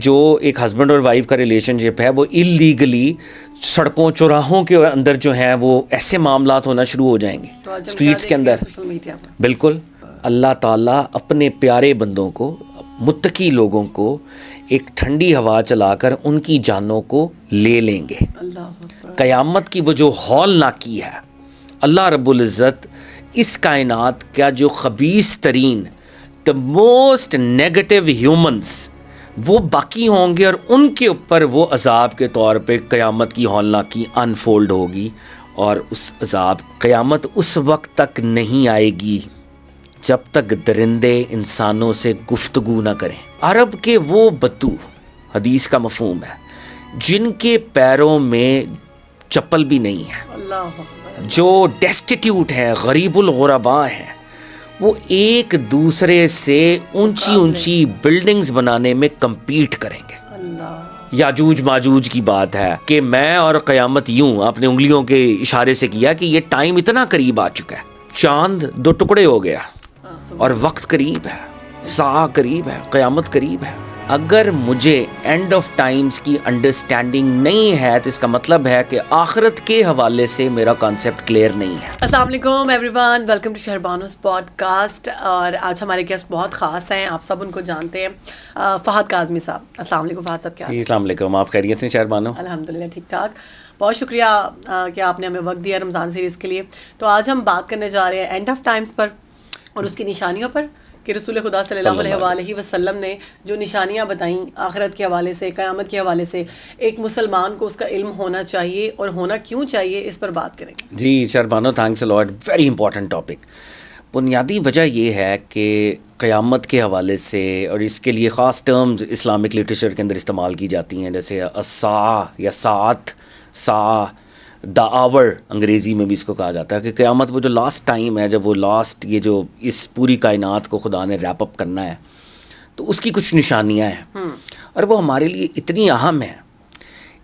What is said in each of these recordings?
جو ایک ہسبینڈ اور وائف کا ریلیشن شپ ہے وہ اللیگلی سڑکوں چوراہوں کے اندر جو ہیں وہ ایسے معاملات ہونا شروع ہو جائیں گے اسٹریٹس کے اندر. بالکل اللہ تعالیٰ اپنے پیارے بندوں کو، متقی لوگوں کو ایک ٹھنڈی ہوا چلا کر ان کی جانوں کو لے لیں گے. قیامت کی وہ جو ہولناکی ہے، اللہ رب العزت اس کائنات کا جو خبیث ترین the most negative humans وہ باقی ہوں گے، اور ان کے اوپر وہ عذاب کے طور پہ قیامت کی ہولناکی انفولڈ ہوگی. اور اس عذاب قیامت اس وقت تک نہیں آئے گی جب تک درندے انسانوں سے گفتگو نہ کریں. عرب کے وہ بدو، حدیث کا مفہوم ہے، جن کے پیروں میں چپل بھی نہیں ہے، جو ڈیسٹیٹیوٹ ہیں، غریب الغرباء ہیں، وہ ایک دوسرے سے اونچی اونچی بلڈنگز بنانے میں کمپیٹ کریں گے. یاجوج ماجوج کی بات ہے کہ میں اور قیامت یوں آپ نے انگلیوں کے اشارے سے کیا کہ یہ ٹائم اتنا قریب آ چکا ہے، چاند 2 ٹکڑے ہو گیا اور وقت قریب ہے، ساعہ قریب ہے، قیامت قریب ہے. اگر مجھے اینڈ آف ٹائمز کی انڈرسٹینڈنگ نہیں ہے تو اس کا مطلب ہے کہ آخرت کے حوالے سے میرا کانسیپٹ کلیئر نہیں ہے. السلام علیکم ایوری ون، ویلکم ٹو شہربانوز پوڈ کاسٹ. اور آج ہمارے گیسٹ بہت خاص ہیں، آپ سب ان کو جانتے ہیں، فہد کاظمی صاحب. السلام علیکم فہد صاحب، کیا حال ہے؟ السلام علیکم، آپ خیریت سے شہربانو؟ الحمدللہ ٹھیک ٹھاک. بہت شکریہ کہ آپ نے ہمیں وقت دیا رمضان سیریز کے لیے. تو آج ہم بات کرنے جا رہے ہیں اینڈ آف ٹائمز پر اور اس کی نشانیوں پر، کہ رسول خدا صلی اللہ علیہ وآلہ وسلم نے جو نشانیاں بتائیں آخرت کے حوالے سے، قیامت کے حوالے سے، ایک مسلمان کو اس کا علم ہونا چاہیے اور ہونا کیوں چاہیے، اس پر بات کریں گے. جی شہربانو، تھینکس اے لاٹ، ویری امپورٹنٹ ٹاپک. بنیادی وجہ یہ ہے کہ قیامت کے حوالے سے، اور اس کے لیے خاص ٹرمز اسلامک لٹریچر کے اندر استعمال کی جاتی ہیں، جیسے الساعہ یا ساعت، ساعہ، دا آور انگریزی میں بھی اس کو کہا جاتا ہے، کہ قیامت وہ جو لاسٹ ٹائم ہے، جب وہ لاسٹ یہ جو اس پوری کائنات کو خدا نے ریپ اپ کرنا ہے، تو اس کی کچھ نشانیاں ہیں. اور وہ ہمارے لیے اتنی اہم ہے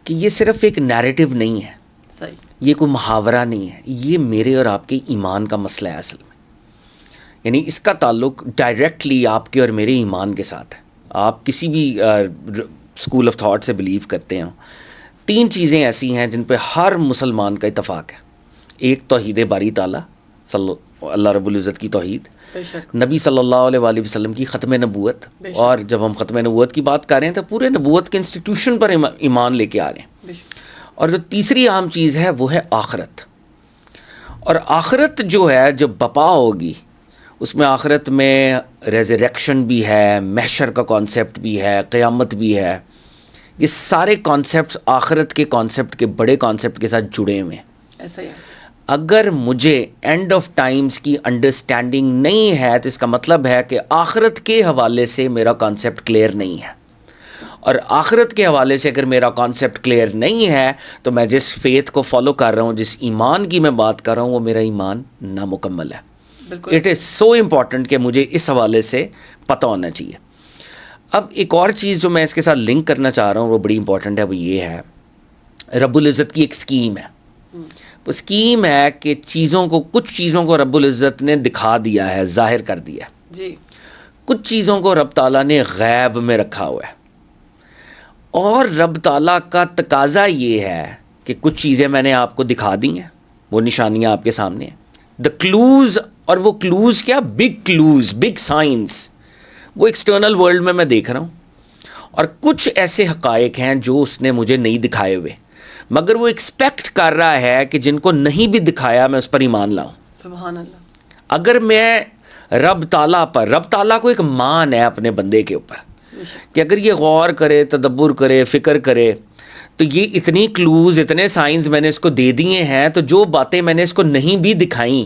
کہ یہ صرف ایک نیریٹو نہیں ہے، یہ کوئی محاورہ نہیں ہے، یہ میرے اور آپ کے ایمان کا مسئلہ ہے اصل میں. یعنی اس کا تعلق ڈائریکٹلی آپ کے اور میرے ایمان کے ساتھ ہے. آپ کسی بھی اسکول آف تھاٹ سے بلیو کرتے ہیں، 3 چیزیں ایسی ہیں جن پہ ہر مسلمان کا اتفاق ہے. ایک توحید باری تعالیٰ، اللہ رب العزت کی توحید، نبی صلی اللہ علیہ وآلہ وسلم کی ختم نبوت، اور جب ہم ختم نبوت کی بات کر رہے ہیں تو پورے نبوت کے انسٹیٹیوشن پر ایمان لے کے آ رہے ہیں. اور جو تیسری اہم چیز ہے وہ ہے آخرت. اور آخرت جو ہے جب بپا ہوگی، اس میں آخرت میں ریزریکشن بھی ہے، محشر کا کانسیپٹ بھی ہے، قیامت بھی ہے. یہ سارے کانسیپٹس آخرت کے کانسیپٹ کے بڑے کانسیپٹ کے ساتھ جڑے ہوئے ہیں. ایسا ہی ہے. اگر مجھے اینڈ آف ٹائمز کی انڈرسٹینڈنگ نہیں ہے تو اس کا مطلب ہے کہ آخرت کے حوالے سے میرا کانسیپٹ کلیئر نہیں ہے. اور آخرت کے حوالے سے اگر میرا کانسیپٹ کلیئر نہیں ہے تو میں جس فیتھ کو فالو کر رہا ہوں، جس ایمان کی میں بات کر رہا ہوں، وہ میرا ایمان نامکمل ہے. اٹ از سو امپورٹنٹ کہ مجھے اس حوالے سے پتہ ہونا چاہیے. اب ایک اور چیز جو میں اس کے ساتھ لنک کرنا چاہ رہا ہوں، وہ بڑی امپورٹنٹ ہے، وہ یہ ہے رب العزت کی ایک اسکیم ہے. وہ اسکیم ہے کہ کچھ چیزوں کو رب العزت نے دکھا دیا ہے، ظاہر کر دیا ہے. جی. کچھ چیزوں کو رب تعالیٰ نے غیب میں رکھا ہوا ہے. اور رب تعالیٰ کا تقاضا یہ ہے کہ کچھ چیزیں میں نے آپ کو دکھا دی ہیں، وہ نشانیاں آپ کے سامنے ہیں، دا کلوز. اور وہ کلوز کیا؟ بگ کلوز، بگ سائنس، وہ ایکسٹرنل ورلڈ میں دیکھ رہا ہوں. اور کچھ ایسے حقائق ہیں جو اس نے مجھے نہیں دکھائے ہوئے، مگر وہ ایکسپیکٹ کر رہا ہے کہ جن کو نہیں بھی دکھایا میں اس پر ایمان لاؤں. سبحان اللہ. اگر میں رب تعالیٰ کو ایک مان ہے اپنے بندے کے اوپر کہ اگر یہ غور کرے، تدبر کرے، فکر کرے، تو یہ اتنی کلوز، اتنے سائنس میں نے اس کو دے دیے ہیں، تو جو باتیں میں نے اس کو نہیں بھی دکھائیں،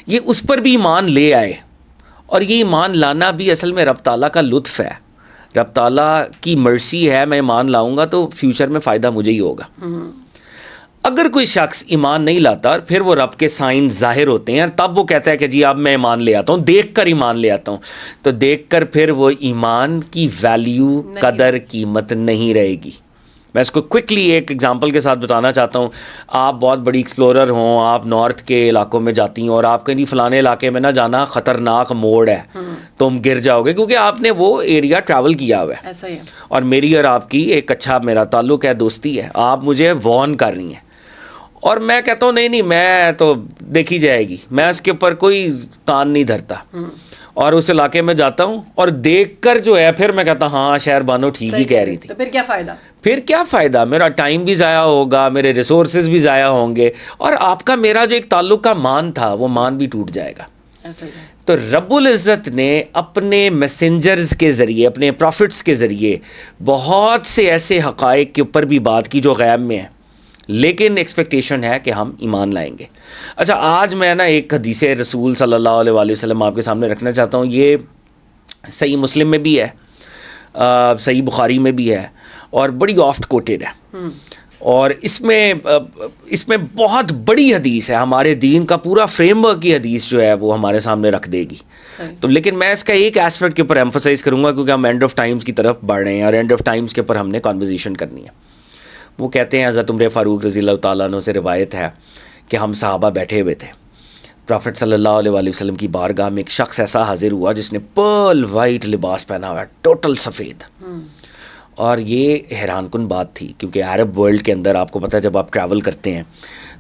یہ اس پر بھی ایمان لے آئے. اور یہ ایمان لانا بھی اصل میں رب تعالیٰ کا لطف ہے، رب تعالیٰ کی مرسی ہے. میں ایمان لاؤں گا تو فیوچر میں فائدہ مجھے ہی ہوگا. اگر کوئی شخص ایمان نہیں لاتا اور پھر وہ رب کے سائن ظاہر ہوتے ہیں، تب وہ کہتا ہے کہ جی اب میں ایمان لے آتا ہوں، دیکھ کر ایمان لے آتا ہوں، تو دیکھ کر پھر وہ ایمان کی ویلیو، قدر، قیمت نہیں رہے گی. میں اس کو کوئکلی ایک ایگزامپل کے ساتھ بتانا چاہتا ہوں. آپ بہت بڑی ایکسپلورر ہوں, آپ نارتھ کے علاقوں میں جاتی ہیں اور آپ کہیں فلانے علاقے میں نہ جانا خطرناک موڑ ہے, تم گر جاؤ گے, کیونکہ آپ نے وہ ایریا ٹریول کیا ہوا ہے. ایسا ہی ہے. اور میری اور آپ کی ایک اچھا میرا تعلق ہے, دوستی ہے, آپ مجھے وارن کر رہی ہیں اور میں کہتا ہوں نہیں میں تو دیکھی جائے گی, میں اس کے اوپر کوئی کان نہیں دھرتا اور اس علاقے میں جاتا ہوں اور دیکھ کر جو ہے پھر میں کہتا ہوں ہاں شہر بانو ٹھیک ہی کہہ رہی تھی. تو پھر کیا فائدہ, میرا ٹائم بھی ضائع ہوگا, میرے ریسورسز بھی ضائع ہوں گے, اور آپ کا میرا جو ایک تعلق کا مان تھا وہ مان بھی ٹوٹ جائے گا. تو رب العزت نے اپنے میسنجرز کے ذریعے, اپنے پروفٹس کے ذریعے بہت سے ایسے حقائق کے اوپر بھی بات کی جو غیب میں ہیں, لیکن ایکسپیکٹیشن ہے کہ ہم ایمان لائیں گے. اچھا, آج میں نا ایک حدیث رسول صلی اللہ علیہ وآلہ وسلم آپ کے سامنے رکھنا چاہتا ہوں. یہ صحیح مسلم میں بھی ہے, صحیح بخاری میں بھی ہے, اور بڑی آفٹ کوٹیڈ ہے, اور اس میں بہت بڑی حدیث ہے. ہمارے دین کا پورا فریم ورک کی حدیث جو ہے وہ ہمارے سامنے رکھ دے گی. تو لیکن میں اس کا ایک ایسپیکٹ کے اوپر ایمفسائز کروں گا, کیونکہ ہم اینڈ آف ٹائمز کی طرف بڑھ رہے ہیں اور اینڈ آف ٹائمز کے اوپر ہم نے کانورزیشن کرنی ہے. وہ کہتے ہیں حضرت عمر فاروق رضی اللہ تعالیٰ عنہ سے روایت ہے کہ ہم صحابہ بیٹھے ہوئے تھے, پروفٹ صلی اللہ علیہ وآلہ وسلم کی بارگاہ میں ایک شخص ایسا حاضر ہوا جس نے پرل وائٹ لباس پہنا ہوا ہے, ٹوٹل سفید. اور یہ حیران کن بات تھی, کیونکہ عرب ورلڈ کے اندر آپ کو پتہ ہے جب آپ ٹریول کرتے ہیں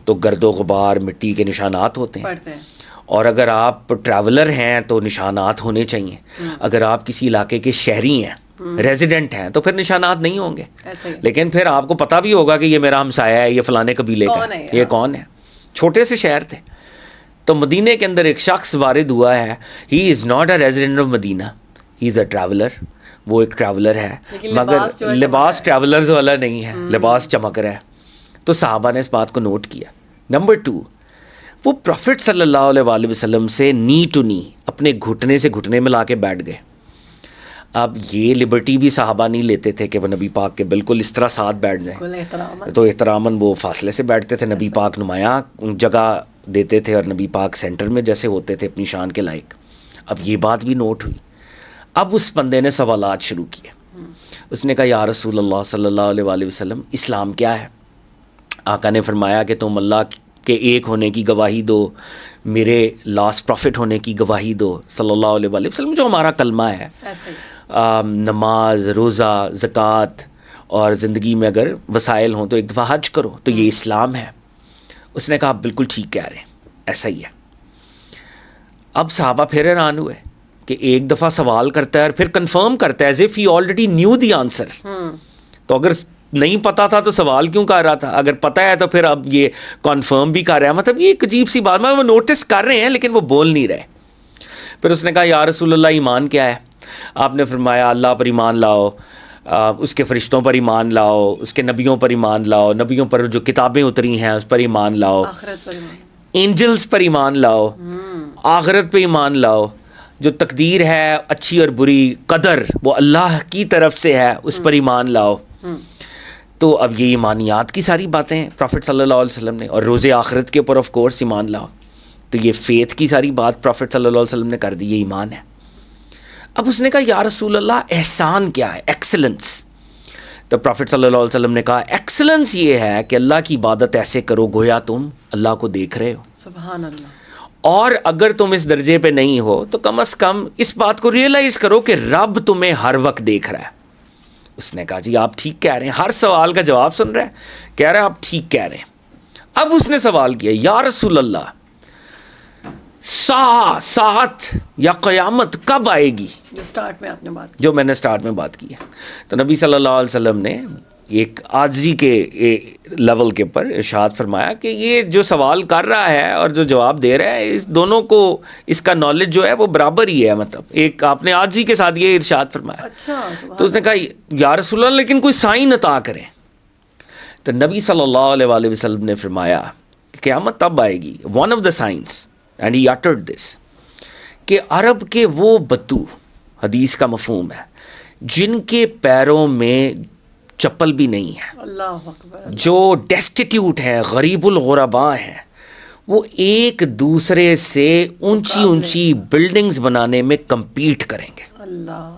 تو گرد و غبار, مٹی کے نشانات ہوتے ہیں, اور اگر آپ ٹریولر ہیں تو نشانات ہونے چاہیے. اگر آپ کسی علاقے کے شہری ہیں, ریزیڈنٹ ہیں, تو پھر نشانات نہیں ہوں گے. لیکن پھر آپ کو پتہ بھی ہوگا کہ یہ میرا ہمسایہ ہے, یہ فلانے قبیلے کا ہے, یہ کون ہے. چھوٹے سے شہر تھے. تو مدینہ کے اندر ایک شخص وارد ہوا ہے, he is not a resident of Madinah, he is a traveller. وہ ایک ٹریولر ہے, مگر لباس ٹریولرز والا نہیں ہے, لباس چمک رہا ہے. تو صحابہ نے اس بات کو نوٹ کیا. نمبر 2, وہ پروفٹ صلی اللہ علیہ وآلہ وسلم سے نی ٹو نی, اپنے گھٹنے سے گھٹنے ملا کے بیٹھ گئے. اب یہ لبرٹی بھی صحابہ نہیں لیتے تھے کہ وہ نبی پاک کے بالکل اس طرح ساتھ بیٹھ جائیں, تو احتراماً وہ فاصلے سے بیٹھتے تھے. نبی پاک نمایاں جگہ دیتے تھے اور نبی پاک سینٹر میں جیسے ہوتے تھے اپنی شان کے لائق. اب یہ بات بھی نوٹ ہوئی. اب اس بندے نے سوالات شروع کیے. اس نے کہا یا رسول اللہ صلی اللہ علیہ وآلہ وسلم, اسلام کیا ہے؟ آقا نے فرمایا کہ تم اللہ کے ایک ہونے کی گواہی دو, میرے لاسٹ پروفٹ ہونے کی گواہی دو صلی اللہ علیہ وآلہ وسلم, جو ہمارا کلمہ ہے. نماز, روزہ, زکوٰۃ, اور زندگی میں اگر وسائل ہوں تو ایک دفعہ حج کرو, تو یہ اسلام ہے. اس نے کہا آپ بالکل ٹھیک کہہ رہے ہیں, ایسا ہی ہے. اب صحابہ پھر حیران ہوئے کہ ایک دفعہ سوال کرتا ہے اور پھر کنفرم کرتا ہے as if he already knew the answer. تو اگر نہیں پتا تھا تو سوال کیوں کر رہا تھا, اگر پتہ ہے تو پھر اب یہ کنفرم بھی کر رہا ہے. مطلب یہ ایک عجیب سی بات, وہ نوٹس کر رہے ہیں لیکن وہ بول نہیں رہے. پھر اس نے کہا یا رسول اللہ ایمان کیا ہے؟ آپ نے فرمایا اللہ پر ایمان لاؤ, اس کے فرشتوں پر ایمان لاؤ, اس کے نبیوں پر ایمان لاؤ, نبیوں پر جو کتابیں اتری ہیں اس پر ایمان لاؤ, اینجلز پر ایمان لاؤ, آخرت پہ ایمان لاؤ, جو تقدیر ہے اچھی اور بری قدر وہ اللہ کی طرف سے ہے اس پر ایمان لاؤ. تو اب یہ ایمانیات کی ساری باتیں ہیں پروفٹ صلی اللہ علیہ وسلم نے, اور روز آخرت کے اوپر آف کورس ایمان لاؤ. تو یہ فیتھ کی ساری بات پروفٹ صلی اللہ علیہ وسلم نے کر دی, یہ ایمان ہے. اب اس نے کہا یا رسول اللہ احسان کیا ہے, ایکسلنس؟ تو پروفٹ صلی اللہ علیہ وسلم نے کہا ایکسلنس یہ ہے کہ اللہ کی عبادت ایسے کرو گویا تم اللہ کو دیکھ رہے ہو. سبحان اللہ. اور اگر تم اس درجے پہ نہیں ہو تو کم از کم اس بات کو ریئلائز کرو کہ رب تمہیں ہر وقت دیکھ رہا ہے. اس نے کہا جی آپ ٹھیک کہہ رہے ہیں, ہر سوال کا جواب سن رہے ہیں, کہہ رہے ہیں آپ ٹھیک کہہ رہے ہیں. اب اس نے سوال کیا یا رسول اللہ ساعت یا قیامت کب آئے گی, جو میں نے سٹارٹ میں بات کی ہے. تو نبی صلی اللہ علیہ وسلم نے ایک عاجزی کے لیول کے اوپر ارشاد فرمایا کہ یہ جو سوال کر رہا ہے اور جو جواب دے رہا ہے, اس دونوں کو اس کا نالج جو ہے وہ برابر ہی ہے. مطلب ایک آپ نے عاجزی کے ساتھ یہ ارشاد فرمایا. تو اس نے کہا یا رسول اللہ لیکن کوئی سائن عطا کریں. تو نبی صلی اللہ علیہ وآلہ وسلم نے فرمایا کہ قیامت تب آئے گی, one of the signs and he uttered this, کہ عرب کے وہ بدو, حدیث کا مفہوم ہے, جن کے پیروں میں چپل بھی نہیں ہے, اللہ اکبر, جو ڈیسٹیٹیوٹ ہیں, غریب الغرباء ہیں, وہ ایک دوسرے سے اونچی اونچی بلڈنگز بنانے میں کمپیٹ کریں گے. اللہ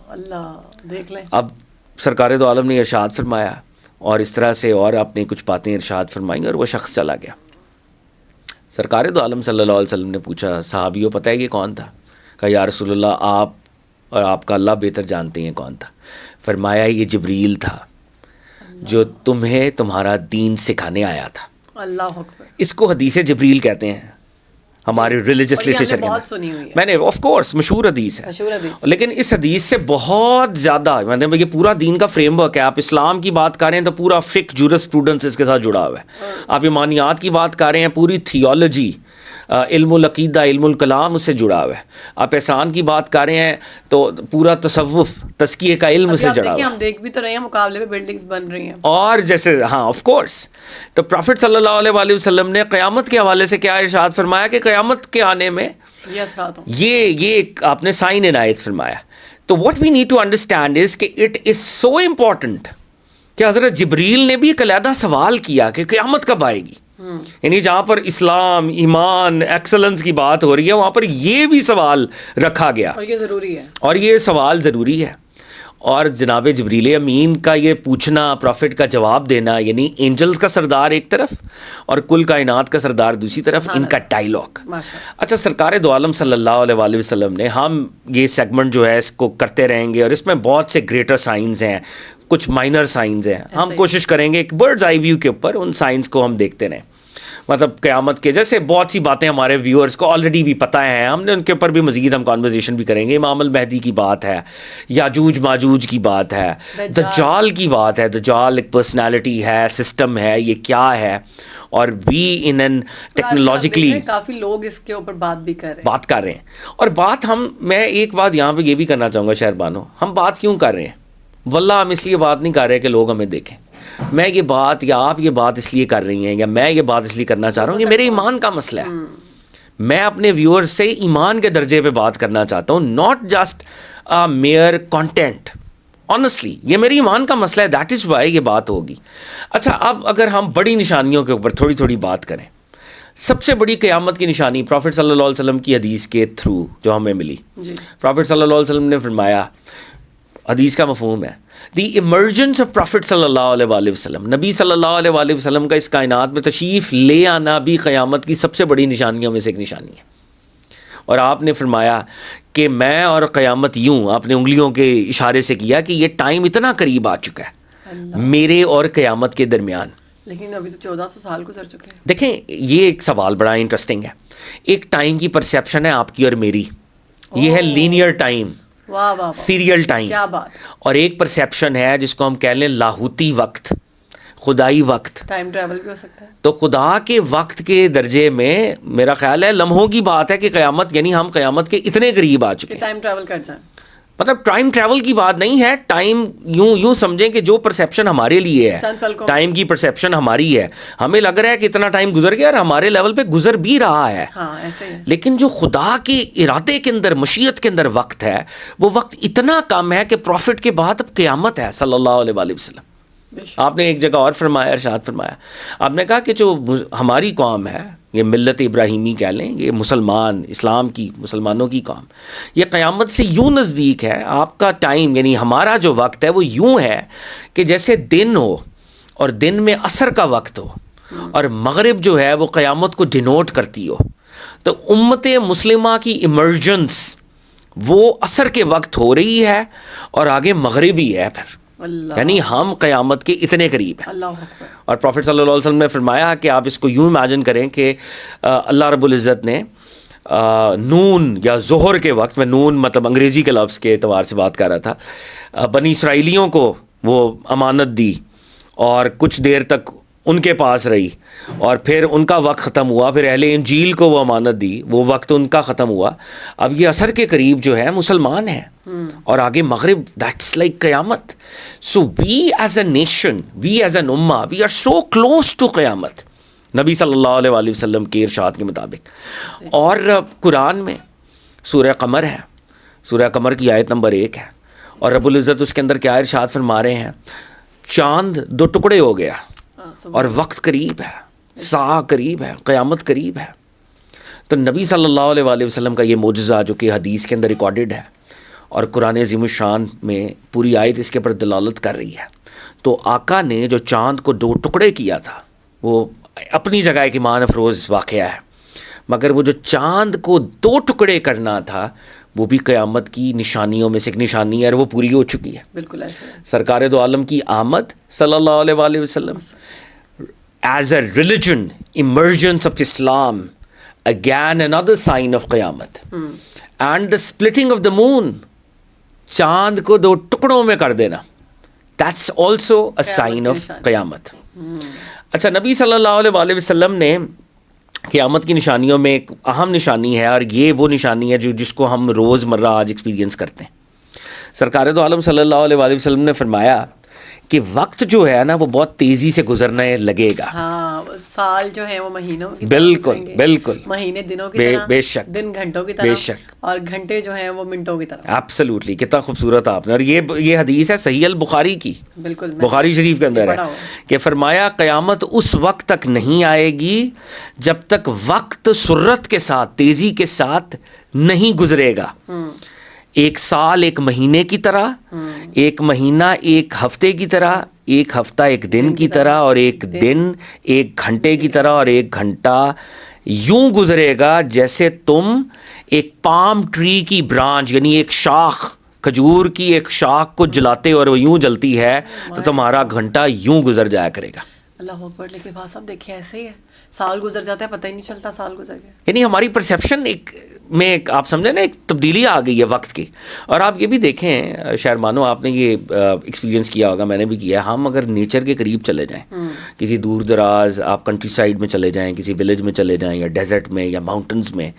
اللہ دیکھ لیں. اب سرکار دو عالم نے ارشاد فرمایا اور اس طرح سے اور آپ نے کچھ باتیں ارشاد فرمائیں اور وہ شخص چلا گیا. سرکار دو عالم صلی اللہ علیہ وسلم نے پوچھا صحابیوں پتہ ہے کہ کون تھا؟ کہا یا رسول اللہ آپ اور آپ کا اللہ بہتر جانتے ہیں کون تھا. فرمایا یہ جبریل تھا جو تمہیں تمہارا دین سکھانے آیا تھا. اللہ اکبر. اس کو حدیث جبریل کہتے ہیں ہمارے ریلیجس لٹریچر کے اندر. میں نے آف کورس مشہور حدیث ہے, لیکن اس حدیث سے بہت زیادہ مطلب یہ پورا دین کا فریم ورک ہے. آپ اسلام کی بات کر رہے ہیں تو پورا فقہ جورسپروڈنس اس کے ساتھ جڑا ہوا ہے. آپ ایمانیات کی بات کر رہے ہیں پوری تھیولوجی, علم العقیدہ, علم الکلام اس سے جڑا ہوا ہے. آپ احسان کی بات کر رہے ہیں تو پورا تصوف تزکیے کا علم سے جڑا ہوا ہے. ہم دیکھ بھی تو رہے ہیں مقابلے میں بلڈنگز بن رہی ہیں اور جیسے ہاں آف کورس. تو پروفٹ صلی اللہ علیہ وآلہ وسلم نے قیامت کے حوالے سے کیا ارشاد فرمایا کہ قیامت کے آنے میں یہ آپ نے سائن عنایت فرمایا. تو what we need to understand is کہ اٹ از سو امپورٹنٹ کہ حضرت جبریل نے بھی ایک علیحدہ سوال کیا کہ قیامت کب آئے گی. یعنی جہاں پر اسلام, ایمان, ایکسلنس کی بات ہو رہی ہے وہاں پر یہ بھی سوال رکھا گیا اور یہ ضروری ہے, اور یہ سوال ضروری ہے. اور جناب جبریل امین کا یہ پوچھنا, پروفٹ کا جواب دینا, یعنی اینجلز کا سردار ایک طرف اور کل کائنات کا سردار دوسری طرف, ان کا ڈائلاگ. اچھا سرکار دو عالم صلی اللہ علیہ وآلہ وسلم نے, ہم یہ سیگمنٹ جو ہے اس کو کرتے رہیں گے اور اس میں بہت سے گریٹر سائنز ہیں, کچھ مائنر سائنز ہیں. ہم کوشش کریں گے ایک برڈز آئی ویو کے اوپر ان سائنس کو ہم دیکھتے رہیں. مطلب قیامت کے جیسے بہت سی باتیں ہمارے ویورز کو آلریڈی بھی پتہ ہیں, ہم نے ان کے اوپر بھی مزید ہم کانورزیشن بھی کریں گے. امام المہدی کی بات ہے, یاجوج ماجوج کی بات ہے, دجال کی بات ہے. دجال ایک پرسنالٹی ہے, سسٹم ہے, یہ کیا ہے, اور بھی ان این ٹیکنالوجیکلی کافی لوگ اس کے اوپر بات کر رہے ہیں. اور بات میں ایک بات یہاں پہ یہ بھی کرنا چاہوں گا شہربانو, ہم بات کیوں کر رہے ہیں؟ واللہ ہم اس لیے بات نہیں کر رہے کہ لوگ ہمیں دیکھیں. میں یہ بات یا آپ یہ بات اس لیے کر رہی ہیں یا میں یہ بات اس لیے کرنا چاہ رہا ہوں کہ میرے ایمان کا مسئلہ ہے. میں اپنے ویورز سے ایمان کے درجے پہ بات کرنا چاہتا ہوں, not just mere content. Honestly یہ میری ایمان کا مسئلہ ہے, دیٹ از وائی یہ بات ہوگی. اچھا اب اگر ہم بڑی نشانیوں کے اوپر تھوڑی بات کریں, سب سے بڑی قیامت کی نشانی پروفٹ صلی اللہ علیہ وسلم کی حدیث کے تھرو جو ہمیں ملی, پروفٹ صلی اللہ علیہ وسلم نے فرمایا, حدیث کا مفہوم ہے دی ایمرجنس آف پروفٹ صلی اللہ علیہ وآلہ وسلم. نبی صلی اللہ علیہ وآلہ وسلم کا اس کائنات میں تشریف لے آنا بھی قیامت کی سب سے بڑی نشانیوں میں سے ایک نشانی ہے. اور آپ نے فرمایا کہ میں اور قیامت یوں, آپ نے انگلیوں کے اشارے سے کیا کہ یہ ٹائم اتنا قریب آ چکا ہے میرے اور قیامت کے درمیان. لیکن ابھی تو 1400 سال گزر چکے ہیں. دیکھیں یہ ایک سوال بڑا انٹرسٹنگ ہے. ایک ٹائم کی پرسیپشن ہے آپ کی اور میری, یہ ہے لینئر ٹائم, سیریل ٹائم, اور ایک پرسیپشن ہے جس کو ہم کہہ لیں لاہوتی وقت, خدائی وقت. ٹائم ٹریول بھی ہو سکتا ہے. تو خدا کے وقت کے درجے میں میرا خیال ہے لمحوں کی بات ہے کہ قیامت, یعنی ہم قیامت کے اتنے قریب آ چکے ہیں. ٹائم ٹریول کر جائیں, مطلب ٹائم ٹریول کی بات نہیں ہے. ٹائم یوں سمجھیں کہ جو پرسیپشن ہمارے لیے ہے, ٹائم کی پرسیپشن ہماری ہے, ہمیں لگ رہا ہے کہ اتنا ٹائم گزر گیا اور ہمارے لیول پہ گزر بھی رہا ہے. لیکن جو خدا کے ارادے کے اندر, مشیت کے اندر وقت ہے, وہ وقت اتنا کم ہے کہ پروفٹ کے بعد اب قیامت ہے صلی اللہ علیہ وآلہ وسلم. آپ نے ایک جگہ اور فرمایا, ارشاد فرمایا, آپ نے کہا کہ جو ہماری قوم ہے, یہ ملت ابراہیمی کہہ لیں, یہ مسلمان, اسلام کی مسلمانوں کی قوم, یہ قیامت سے یوں نزدیک ہے. آپ کا ٹائم یعنی ہمارا جو وقت ہے وہ یوں ہے کہ جیسے دن ہو اور دن میں عصر کا وقت ہو, اور مغرب جو ہے وہ قیامت کو ڈینوٹ کرتی ہو. تو امت مسلمہ کی ایمرجنس وہ عصر کے وقت ہو رہی ہے اور آگے مغرب ہی ہے پھر, یعنی ہم قیامت کے اتنے قریب ہیں. اور پروفٹ صلی اللہ علیہ وسلم نے فرمایا کہ آپ اس کو یوں امیجن کریں کہ اللہ رب العزت نے نون یا ظہر کے وقت میں, نون مطلب انگریزی کے لفظ کے اعتبار سے بات کر رہا تھا, بنی اسرائیلیوں کو وہ امانت دی اور کچھ دیر تک ان کے پاس رہی, اور پھر ان کا وقت ختم ہوا, پھر اہل انجیل کو وہ امانت دی, وہ وقت ان کا ختم ہوا. اب یہ عصر کے قریب جو ہے مسلمان ہیں اور آگے مغرب, دیٹس لائک قیامت. So we as a nation, we as an امہ, we are so close to قیامت نبی صلی اللہ علیہ وآلہ وسلم کے ارشاد کے مطابق. اور قرآن میں سورہ قمر ہے, سورہ قمر کی آیت نمبر 1 ہے, اور رب العزت اس کے اندر کیا ارشاد فرما رہے ہیں, چاند 2 ٹکڑے ہو گیا اور وقت قریب ہے, ساعہ قریب ہے, قیامت قریب ہے. تو نبی صلی اللہ علیہ وآلہ وسلم کا یہ معجزہ جو کہ حدیث کے اندر ریکارڈڈ ہے, اور قرآن عظیم الشان میں پوری آیت اس کے پر دلالت کر رہی ہے. تو آقا نے جو چاند کو 2 ٹکڑے کیا تھا وہ اپنی جگہ ایک ایمان افروز واقعہ ہے، مگر وہ جو چاند کو 2 ٹکڑے کرنا تھا وہ بھی قیامت کی نشانیوں میں سے ایک نشانی ہے، اور وہ پوری ہو چکی ہے. بالکل ایسے سرکار دو عالم کی آمد صلی اللہ علیہ وآلہ وسلم as a religion, emergence of Islam, again another sign of قیامت، and the splitting of the moon، چاند کو 2 ٹکڑوں میں کر دینا، that's also a sign of قیامت. اچھا، نبی صلی اللہ علیہ وآلہ وسلم نے قیامت کی نشانیوں میں ایک اہم نشانی ہے، اور یہ وہ نشانی ہے جس کو ہم روز مرہ آج ایکسپیرینس کرتے ہیں. سرکار دو عالم صلی اللہ علیہ وآلہ وسلم نے فرمایا کہ وقت جو ہے نا وہ بہت تیزی سے گزرنے لگے گا. ہاں، سال جو ہے وہ مہینوں کی بالکل بالکل، مہینے دنوں کی طرح، بے شک، دن گھنٹوں کی طرح، بے شک، اور گھنٹے جو ہیں وہ منٹوں کی طرح. ایبسلیوٹلی، کتنا خوبصورت آپ نے. اور یہ حدیث ہے صحیح البخاری کی، بالکل بخاری شریف کے اندر ہے کہ فرمایا قیامت اس وقت تک نہیں آئے گی جب تک وقت سرعت کے ساتھ، تیزی کے ساتھ نہیں گزرے گا. 1 سال 1 مہینے کی طرح، 1 مہینہ 1 ہفتے کی طرح، 1 ہفتہ 1 دن کی طرح، اور 1 دن 1 گھنٹے کی طرح، اور 1 گھنٹہ یوں گزرے گا جیسے تم ایک پام ٹری کی برانچ، یعنی ایک شاخ، کھجور کی ایک شاخ کو جلاتے اور وہ یوں جلتی ہے تو تمہارا گھنٹہ یوں گزر جایا کرے گا. اللہ اکبر. لیکن بات صاحب دیکھیں ایسے ہی ہے، سال گزر جاتا ہے پتہ ہی نہیں چلتا سال گزر گیا. یعنی ہماری پرسیپشن میں آپ سمجھیں نا ایک تبدیلی آ گئی ہے وقت کی. اور آپ یہ بھی دیکھیں شہر مانو، آپ نے یہ ایکسپیرینس کیا ہوگا، میں نے بھی کیا ہے، ہم اگر نیچر کے قریب چلے جائیں، کسی دور دراز آپ کنٹری سائڈ میں چلے جائیں، کسی ولیج میں چلے جائیں، یا ڈیزرٹ میں یا ماؤنٹنز میں،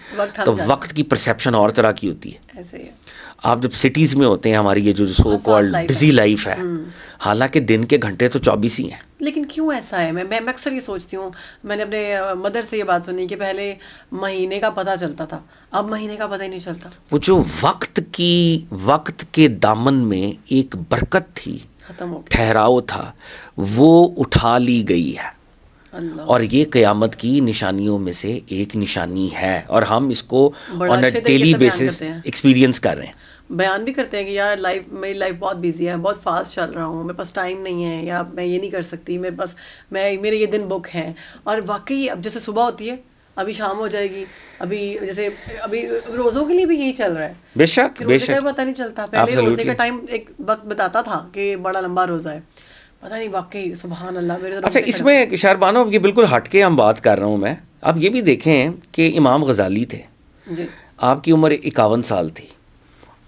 تو وقت کی پرسیپشن اور طرح کی ہوتی ہے. ایسے ہی ہے. آپ جب سٹیز میں ہوتے ہیں، ہماری یہ جو سو کالڈ بزی لائف ہے، حالانکہ دن کے گھنٹے تو 24 ہی ہیں. لیکن کیوں ایسا ہے؟ میں اکثر یہ سوچتی ہوں، میں نے اپنے مدر سے یہ بات سنی کہ پہلے مہینے کا پتہ چلتا تھا، اب مہینے کا پتہ ہی نہیں چلتا. وہ جو وقت کے دامن میں ایک برکت تھی، ٹھہراؤ تھا، وہ اٹھا لی گئی ہے. اور یہ قیامت کی نشانیوں میں سے ایک نشانی ہے، اور ہم اس کو آن اے ڈیلی بیسس ایکسپیرینس کر رہے ہیں. بیان بھی کرتے ہیں کہ یار میری لائف بہت بیزی ہے، بہت فاسٹ چل رہا ہوں، میرے پاس ٹائم نہیں ہے، یا میں یہ نہیں کر سکتی، میرے یہ دن بک ہیں. اور واقعی اب جیسے صبح ہوتی ہے، ابھی شام ہو جائے گی، ابھی روزوں کے لیے بھی یہی چل رہا ہے. بے شک بے شک، پتہ نہیں چلتا. پہلے روزے کا ٹائم ایک وقت بتاتا تھا کہ بڑا لمبا روزہ ہے، پتہ نہیں واقعی سبحان اللہ. میرے اچھا، اس میں شہر بانو یہ بالکل ہٹ کے ہم بات کر رہا ہوں میں. آپ یہ بھی دیکھیں کہ امام غزالی تھے، جی، آپ کی عمر 51 سال تھی،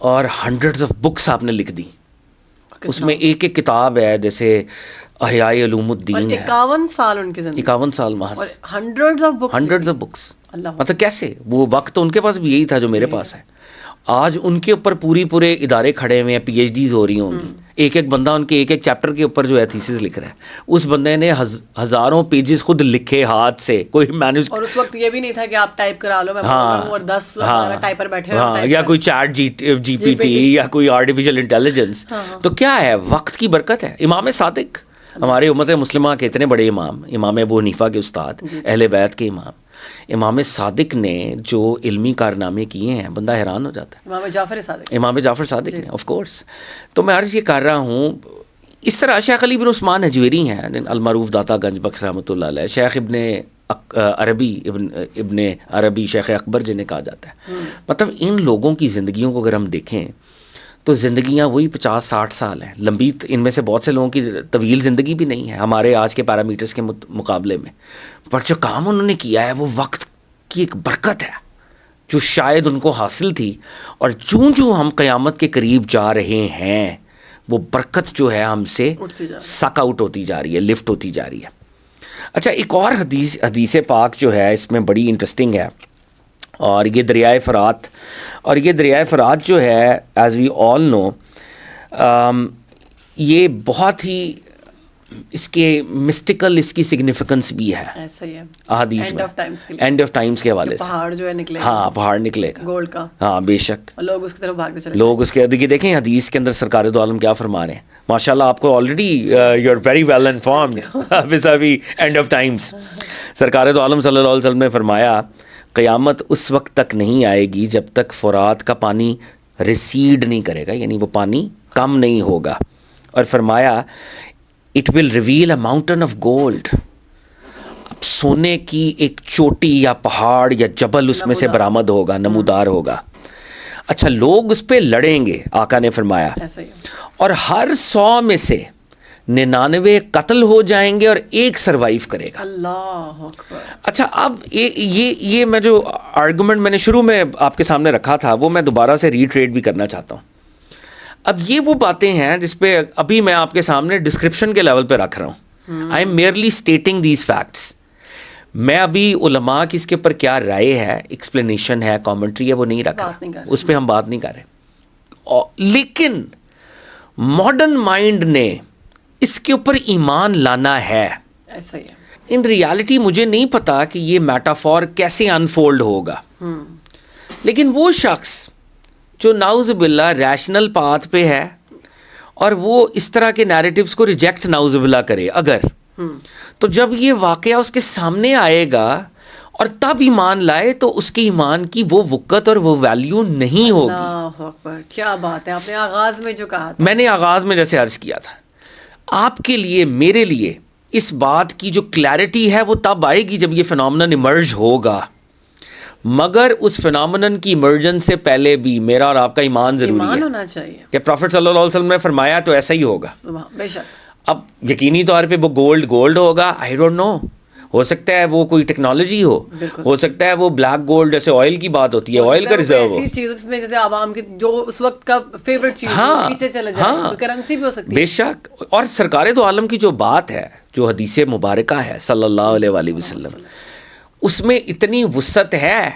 اور ہنڈریڈز آف بکس آپ نے لکھ دی. اس میں ایک کتاب ہے جیسے احیاء علوم الدین ہے. 51 سال ان کی زندگی، 51 سال محض، اور ہنڈریڈز آف بکس. مطلب کیسے؟ وہ وقت ان کے پاس بھی یہی تھا جو میرے پاس ہے. آج ان کے اوپر پورے ادارے کھڑے ہوئے ہیں، پی ایچ ڈیز ہو رہی ہوں گی. ایک بندہ ان کے ایک چیپٹر کے اوپر جو ہے تھیسس لکھ رہا ہے. اس بندے نے ہزاروں پیجز خود لکھے ہاتھ سے، کوئی مینوس. اور اس وقت یہ بھی نہیں تھا کہ آپ ٹائپ کرا لو، میں اور 10 ٹائپر بیٹھے ہیں، یا کوئی چیٹ جی پی ٹی یا کوئی آرٹیفیشل انٹیلیجنس. تو کیا ہے؟ وقت کی برکت ہے. امام صادق، ہمارے امت مسلمہ کے اتنے بڑے امام ابو حنیفہ کے استاد، اہل بیت کے امام صادق نے جو علمی کارنامے کیے ہیں، بندہ حیران ہو جاتا ہے. امام جعفر صادق نے، آف کورس. تو میں عرض یہ کر رہا ہوں، اس طرح شیخ علی بن عثمان حجویری ہیں، المعروف داتا گنج بخش رحمۃ اللہ علیہ، شیخ ابن عربی، شیخ اکبر جنہیں کہا جاتا ہے. مطلب ان لوگوں کی زندگیوں کو اگر ہم دیکھیں تو زندگیاں وہی 50-60 سال ہیں. لمبی ان میں سے بہت سے لوگوں کی طویل زندگی بھی نہیں ہے ہمارے آج کے پیرامیٹرز کے مقابلے میں، پر جو کام انہوں نے کیا ہے وہ وقت کی ایک برکت ہے جو شاید ان کو حاصل تھی. اور چوں ہم قیامت کے قریب جا رہے ہیں، وہ برکت جو ہے ہم سے سک آؤٹ ہوتی جا رہی ہے، لفٹ ہوتی جا رہی ہے. اچھا، ایک اور حدیث پاک جو ہے اس میں بڑی انٹرسٹنگ ہے، اور یہ دریائے فرات. اور یہ دریائے فرات جو ہے ایز وی آل نو، یہ بہت ہی اس کے مسٹیکل اس کی سگنیفیکنس بھی ہے. ایسا ہی ہے احادیث میں اینڈ آف ٹائمز کے حوالے سے، پہاڑ جو ہے نکلے گا، ہاں پہاڑ نکلے گا گولڈ کا. ہاں بے شک، لوگ اس کی طرف بھاگتے چلے، لوگ اس کے دیکھیں حدیث کے اندر سرکار دو عالم کیا فرما رہے ہیں. ماشاء اللہ، آپ کو already you are very well informed vis a vis end of times. سرکار دو عالم صلی اللہ علیہ وسلم نے فرمایا قیامت اس وقت تک نہیں آئے گی جب تک فرات کا پانی ریسیڈ نہیں کرے گا, یعنی وہ پانی کم نہیں ہوگا. اور فرمایا it will reveal a mountain of gold, اب سونے کی ایک چوٹی یا پہاڑ یا جبل اس میں سے برآمد ہوگا, نمودار ہوگا. اچھا, لوگ اس پہ لڑیں گے, آقا نے فرمایا, اور ہر 100 میں سے 99 قتل ہو جائیں گے اور ایک سروائیو کرے گا. اللہ اکبر. اچھا, اب یہ میں جو آرگومنٹ میں نے شروع میں آپ کے سامنے رکھا تھا وہ میں دوبارہ سے ریٹریٹ بھی کرنا چاہتا ہوں. اب یہ وہ باتیں ہیں جس پہ ابھی میں آپ کے سامنے ڈسکرپشن کے لیول پہ رکھ رہا ہوں. I am merely stating these facts. میں ابھی علماء کی اس کے اوپر کیا رائے ہے, ایکسپلینیشن ہے, کامنٹری ہے, وہ نہیں رکھ رہا, اس پہ ہم بات نہیں کر رہے. لیکن ماڈرن مائنڈ نے اس کے اوپر ایمان لانا ہے. ایسا ہی ہے. ان ریالٹی مجھے نہیں پتا کہ یہ میٹافور کیسے انفولڈ ہوگا, لیکن وہ شخص جو نعوذ باللہ ریشنل پاتھ پہ ہے اور وہ اس طرح کے نیریٹیوز کو ریجیکٹ نعوذ باللہ کرے اگر, تو جب یہ واقعہ اس کے سامنے آئے گا اور تب ایمان لائے تو اس کے ایمان کی وہ وقت اور وہ ویلیو نہیں ہوگی. اللہ اکبر, کیا بات ہے آپ نے آغاز میں جو کہا تھا. میں نے آغاز میں جیسے عرض کیا تھا, آپ کے لیے میرے لیے اس بات کی جو کلیئرٹی ہے وہ تب آئے گی جب یہ فنامنن ایمرج ہوگا. مگر اس فنامنن کی ایمرجنس سے پہلے بھی میرا اور آپ کا ایمان ضروری ہے, ایمان ہونا چاہیے کہ پرافٹ صلی اللہ علیہ وسلم نے فرمایا تو ایسا ہی ہوگا. بے شک. اب یقینی طور پہ وہ گولڈ ہوگا, آئی ڈونٹ نو, ہو سکتا ہے وہ کوئی ٹیکنالوجی ہو سکتا ہے وہ بلیک گولڈ جیسے آئل کی بات ہوتی ہے, آئل کا ریزرو ہو, ایسی چیز اس میں جیسے عوام کی جو اس وقت کا فیوریٹ چیز پیچھے چلے جائے, کرنسی بھی ہو سکتی ہے. بے شک. اور سرکار دو عالم کی جو بات ہے, جو حدیث مبارکہ ہے صلی اللہ علیہ وآلہ وسلم, اس میں اتنی وسعت ہے